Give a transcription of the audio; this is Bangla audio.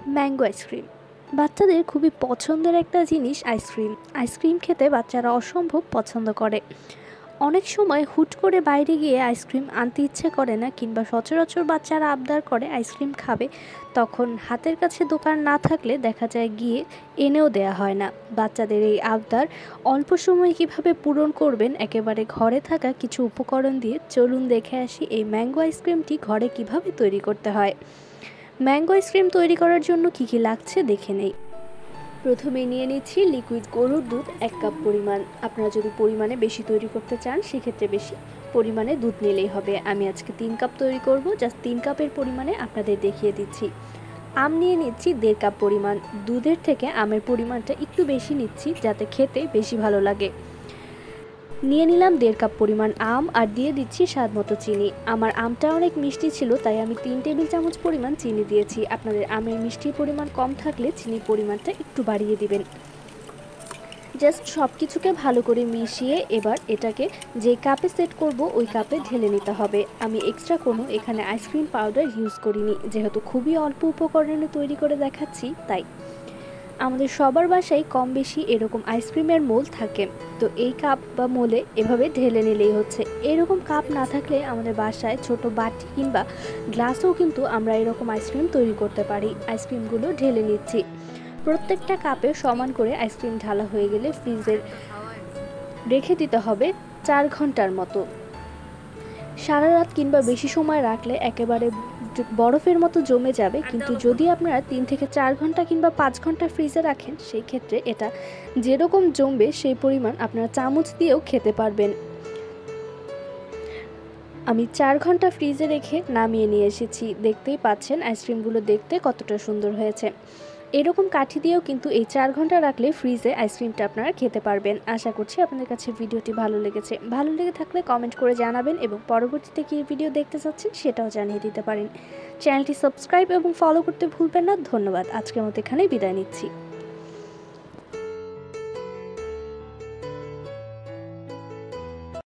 ম্যাঙ্গো আইসক্রিম বাচ্চাদের খুবই পছন্দের একটা জিনিস। আইসক্রিম খেতে বাচ্চারা অসম্ভব পছন্দ করে। অনেক সময় হুট করে বাইরে গিয়ে আইসক্রিম আনতে ইচ্ছে করে না, কিংবা সচরাচর বাচ্চারা আবদার করে আইসক্রিম খাবে, তখন হাতের কাছে দোকান না থাকলে দেখা যায় গিয়ে এনেও দেয়া হয় না। বাচ্চাদের এই আবদার অল্প সময়ে কিভাবে পূরণ করবেন একেবারে ঘরে থাকা কিছু উপকরণ দিয়ে, চলুন দেখে আসি এই ম্যাঙ্গো আইসক্রিমটি ঘরে কিভাবে তৈরি করতে হয়। ম্যাঙ্গো আইসক্রিম তৈরি করার জন্য কি কি লাগছে দেখে নেই। প্রথমে নিয়ে নিচ্ছি লিকুইড গরুর দুধ 1 কাপ পরিমাণ। আপনারা যদি পরিমাণে বেশি তৈরি করতে চান সেক্ষেত্রে বেশি পরিমাণে দুধ নিলেই হবে। আমি আজকে 3 কাপ তৈরি করব, জাস্ট 3 কাপের পরিমাণে আপনাদের দেখিয়ে দিচ্ছি। আম নিয়ে নিচ্ছি 1.5 কাপ পরিমাণ। দুধের থেকে আমের পরিমাণটা একটু বেশি নিচ্ছি যাতে খেতে বেশি ভালো লাগে। নিয়ে নিলাম 1.5 কাপ পরিমাণ আম, আর দিয়ে দিচ্ছি স্বাদ মতো চিনি। আমার আমটা অনেক মিষ্টি ছিল তাই আমি 3 টেবিল চামচ পরিমাণ চিনি দিয়েছি। আপনাদের আমের মিষ্টির পরিমাণ কম থাকলে চিনির পরিমাণটা একটু বাড়িয়ে দিবেন। জাস্ট সব কিছুকে ভালো করে মিশিয়ে এবার এটাকে যে কাপে সেট করব ওই কাপে ঢেলে নিতে হবে। আমি এক্সট্রা কোনো এখানে আইসক্রিম পাউডার ইউজ করিনি, যেহেতু খুবই অল্প উপকরণে তৈরি করে দেখাচ্ছি তাই। আমাদের সবার বাসায় কম বেশি এরকম আইসক্রিমের মোল থাকে, তো এই কাপ বা মোলে এভাবে ঢেলে নিলেই হচ্ছে। এরকম কাপ না থাকলে আমাদের বাসায় ছোট বাটি কিংবা গ্লাসেও কিন্তু আমরা এরকম আইসক্রিম তৈরি করতে পারি। আইসক্রিমগুলো ঢেলে নিচ্ছি। প্রত্যেকটা কাপে সমান করে আইসক্রিম ঢালা হয়ে গেলে ফ্রিজে রেখে দিতে হবে 4 ঘন্টার মতো। সারা রাত কিংবা বেশি সময় রাখলে একেবারে বরফের মতো জমে যাবে, কিন্তু যদি আপনারা 3 থেকে 4 ঘন্টা কিংবা 5 ঘন্টা ফ্রিজে রাখেন সেই ক্ষেত্রে এটা যেরকম জমবে সেই পরিমাণ আপনারা চামচ দিয়েও খেতে পারবেন। আমি 4 ঘন্টা ফ্রিজে রেখে নামিয়ে নিয়ে এসেছি। দেখতেই পাচ্ছেন আইসক্রিমগুলো দেখতে কতটা সুন্দর হয়েছে। এরকম কাঠি দিয়েও কিন্তু এই 4 ঘন্টা রাখলে ফ্রিজে আইসক্রিমটা আপনারা খেতে পারবেন। আশা করছি আপনাদের কাছে ভিডিওটি ভালো লেগেছে। ভালো লেগে থাকলে কমেন্ট করে জানাবেন এবং পরবর্তীতে কী ভিডিও দেখতে চাচ্ছেন সেটাও জানিয়ে দিতে পারেন। চ্যানেলটি সাবস্ক্রাইব এবং ফলো করতে ভুলবেন না। ধন্যবাদ। আজকের মতো এখানেই বিদায় নিচ্ছি।